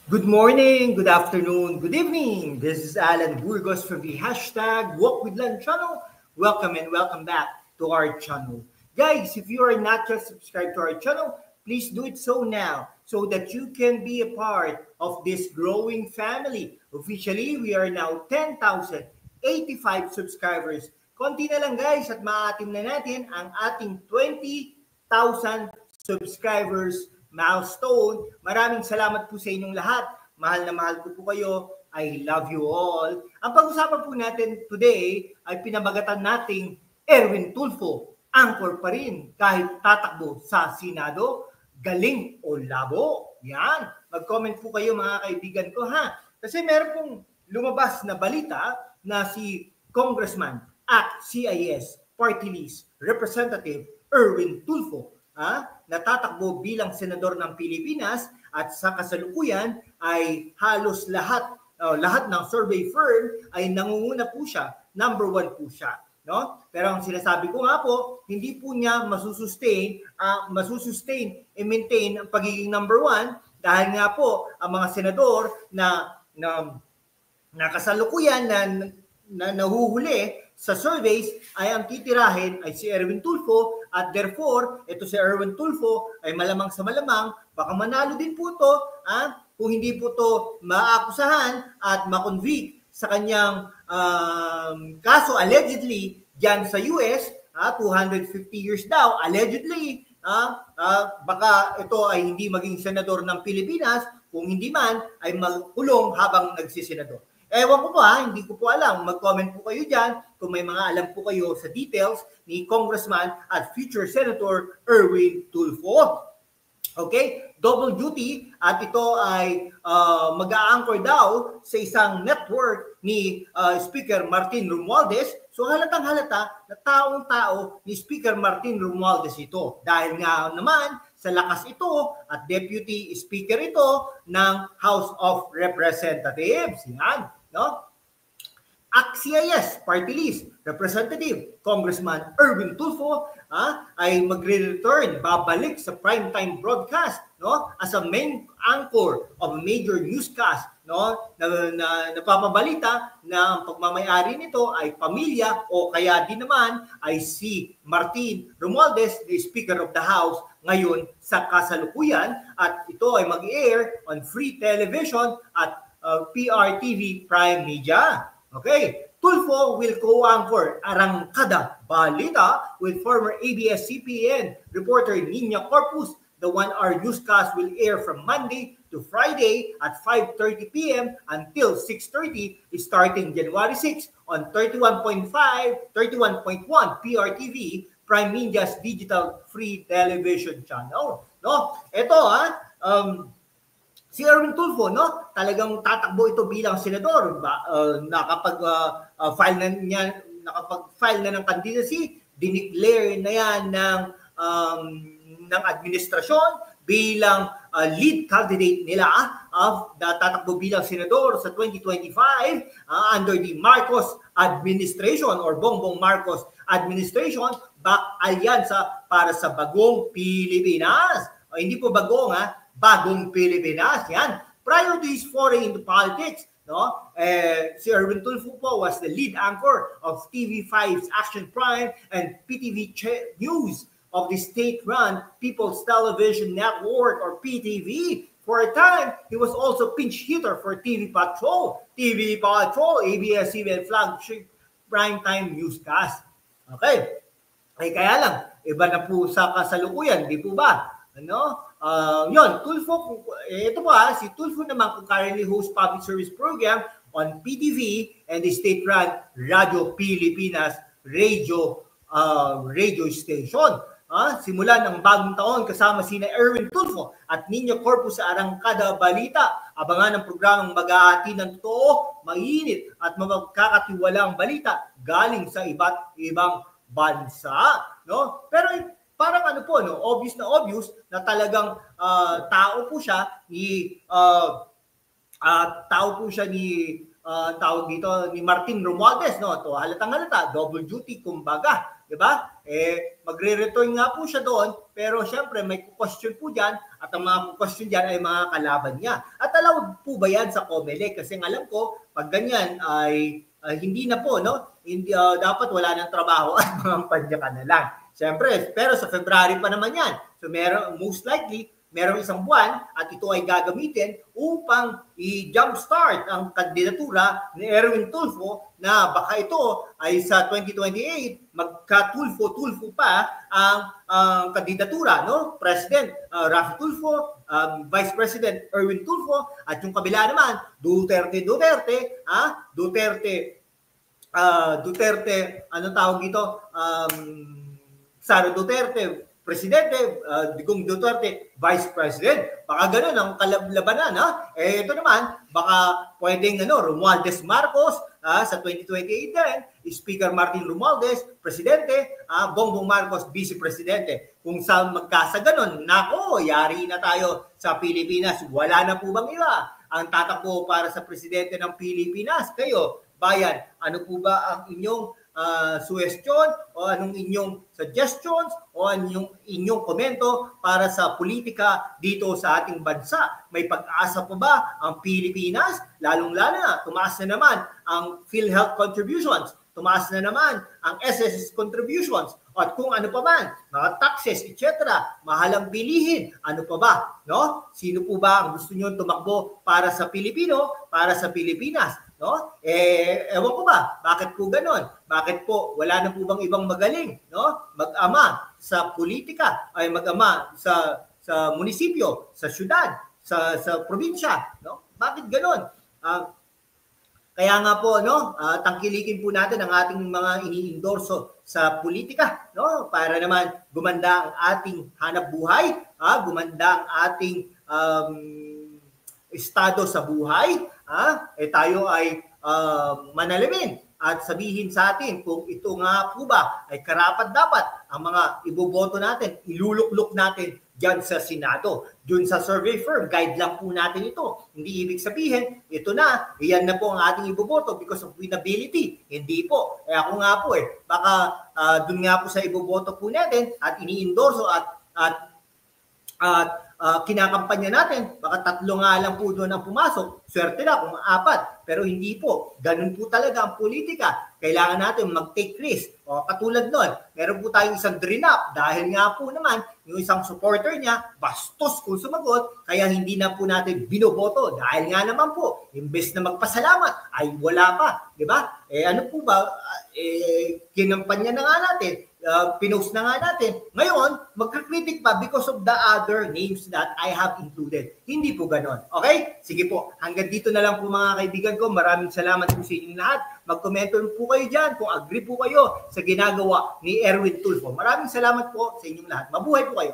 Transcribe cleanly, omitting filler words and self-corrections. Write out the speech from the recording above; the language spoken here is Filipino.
Good morning, good afternoon, good evening. This is Alan Burgos from the hashtag Walk with Lan channel. Welcome and welcome back to our channel. Guys, if you are not yet subscribed to our channel, please do it so now so that you can be a part of this growing family. Officially, we are now 10,085 subscribers. Konti na lang guys at maatim na natin ang ating 20,000 subscribers milestone. Maraming salamat po sa inyong lahat. Mahal na mahal ko po kayo. I love you all. Ang pag-usapan po natin today ay pinabagatan nating Erwin Tulfo. Anchor pa rin kahit tatakbo sa Senado. Galing o labo? Yan. Mag-comment po kayo mga kaibigan ko ha. Kasi meron pong lumabas na balita na si Congressman at CIS Party List Representative Erwin Tulfo natatakbo bilang senador ng Pilipinas at sa kasalukuyan ay halos lahat ng survey firm ay nangunguna po siya, number 1 po siya, no? Pero ang sinasabi ko nga po, hindi po niya maintain ang pagiging number 1 dahil nga po ang mga senador na kasalukuyan na nahuhuli sa surveys ay ang titirahin ay si Erwin Tulfo at therefore, ito si Erwin Tulfo ay malamang sa malamang baka manalo din po ito kung hindi po ito maakusahan at makonvict sa kanyang kaso allegedly dyan sa US, 250 years daw, allegedly, baka ito ay hindi maging senador ng Pilipinas kung hindi man ay magkulong habang nagsisenador. Ewan ko po hindi ko po alam. Mag-comment po kayo dyan kung may mga alam po kayo sa details ni Congressman at future Senator Erwin Tulfo. Okay? Double duty at ito ay mag-a-anchor daw sa isang network ni Speaker Martin Romualdez. So halatang-halata na taong-tao ni Speaker Martin Romualdez ito. Dahil nga naman sa lakas ito at Deputy Speaker ito ng House of Representatives. Yan, no? CIS Party List Representative Congressman Erwin Tulfo ay magre-return, babalik sa primetime broadcast, no, as a main anchor of a major newscast, no, na napapabalita na ang pagmamay-ari nito ay pamilya o kaya din naman ay si Martin Romualdez, the Speaker of the House ngayon sa kasalukuyan, at ito ay mag-air on free television at PRTV Prime Media. Okay, Tulfo will co-anchor Arangkada Balita with former ABS-CBN reporter Nina Corpus. The 1-hour newscast will air from Monday to Friday at 5:30 p.m. until 6:30 starting January 6 on 31.1 PRTV Prime Media's digital free television channel. No, ito si Erwin Tulfo, no, talagang tatakbo ito bilang senador. Nakapag-file na ng candidacy, dineclare na yan ng administrasyon bilang lead candidate nila tatakbo bilang senador sa 2025 under the Marcos administration or Bongbong Marcos administration, alyansa para sa bagong Pilipinas. Hindi po bagong bagong Pilipinas. Yan. Prior to his foray into politics, no, si Erwin Tulfo po was the lead anchor of TV5's Action Prime and PTV News of the state-run People's Television Network or PTV. For a time, he was also pinch hitter for TV Patrol, ABS-CBN flagship primetime newscast. Okay. Ay kaya lang, iba na po sa kasalukuyan, di po ba? Yun, Tulfo, ito po si Tulfo naman kung currently host public service program on PTV and the state-run Radio Pilipinas radio station. Simula ng bagong taon kasama sina Erwin Tulfo at Nina Corpus sa Arangkada Balita. Abangan ang programang mag-aati ng totoo, mainit at magkakatiwalang balita galing sa iba't ibang bansa. No? Pero parang obvious na talagang tao po siya ni tawag dito ni Martin Romualdez, no? To halatang-halata, double duty kumbaga. di ba? Magre-return nga po siya doon, pero syempre may question po dyan at ang mga question dyan ay mga kalaban niya. At allowed po ba yan sa COMELEC? Kasi alam ko, pag ganyan ay hindi na po, no? Hindi, dapat wala ng trabaho at mga panya ka na lang. Syempre, pero sa February pa naman yan. So most likely, merong isang buwan at ito ay gagamitin upang i-jumpstart ang kandidatura ni Erwin Tulfo na baka ito ay sa 2028 magka-Tulfo pa ang kandidatura, no? President Raffy Tulfo, Vice President Erwin Tulfo, at yung kabila naman Duterte, ano tawag dito? Sara Duterte, Presidente, Digong Duterte, Vice President. Baka ganun ang kalablabanan. Ito naman, baka pwedeng Romualdez Marcos sa 2028 din, Speaker Martin Romualdez, Presidente, Bongbong Marcos, Vice Presidente. Kung sa magkasa ganun, nako, yari na tayo sa Pilipinas. Wala na po bang iba ang tatakbo para sa Presidente ng Pilipinas? Kayo, bayan, ano po ba ang inyong suggestion o anong inyong suggestions o anong inyong komento para sa politika dito sa ating bansa? May pag-asa pa ba ang Pilipinas? Lalong-lalo na, tumaas na naman ang PhilHealth contributions, tumaas na naman ang SSS contributions, at kung ano pa man, mga taxes, etc. Mahalang bilihin, ano pa ba? No? Sino po ba ang gusto nyo tumakbo para sa Pilipino, para sa Pilipinas? No? Ewan ko ba, bakit po ganon? Bakit po wala na po bang ibang magaling, no? Mag-ama sa politika, ay mag-ama sa munisipyo, sa syudad, sa probinsya, no? Bakit ganon? Kaya nga po, no, tangkilikin po natin ang ating mga iniendorso sa politika, no, para naman gumanda ang ating hanap buhay, gumanda ang ating estado sa buhay, tayo ay manalamin at sabihin sa atin kung ito nga po ba ay karapat-dapat ang mga iboboto natin, iluluklok natin diyan sa Senado. Diyan sa survey firm, guide lang po natin ito. Hindi ibig sabihin, ito na, iyan na po ang ating iboboto because of winnability. Hindi po. Ako nga po baka doon nga po sa iboboto po natin at iniendorso at kinakampanya natin, baka 3 nga lang po doon ang pumasok, swerte na kung 4, pero hindi po. Ganun po talaga ang politika. Kailangan natin mag-take risk. O katulad nun, meron po tayong isang drinap dahil nga po naman, yung isang supporter niya, bastos kung sumagot, kaya hindi na po natin binoboto. Dahil nga naman po, imbes na magpasalamat, ay wala pa. Diba? Ano po ba? Kinampanya na nga natin. Pinost na nga natin. Ngayon, magkakritik pa because of the other names that I have included. Hindi po ganon. Okay? Sige po. Hanggang dito na lang po mga kaibigan ko. Maraming salamat po sa inyong lahat. Mag-komento po kayo dyan kung agree po kayo sa ginagawa ni Erwin Tulfo. Maraming salamat po sa inyong lahat. Mabuhay po kayo.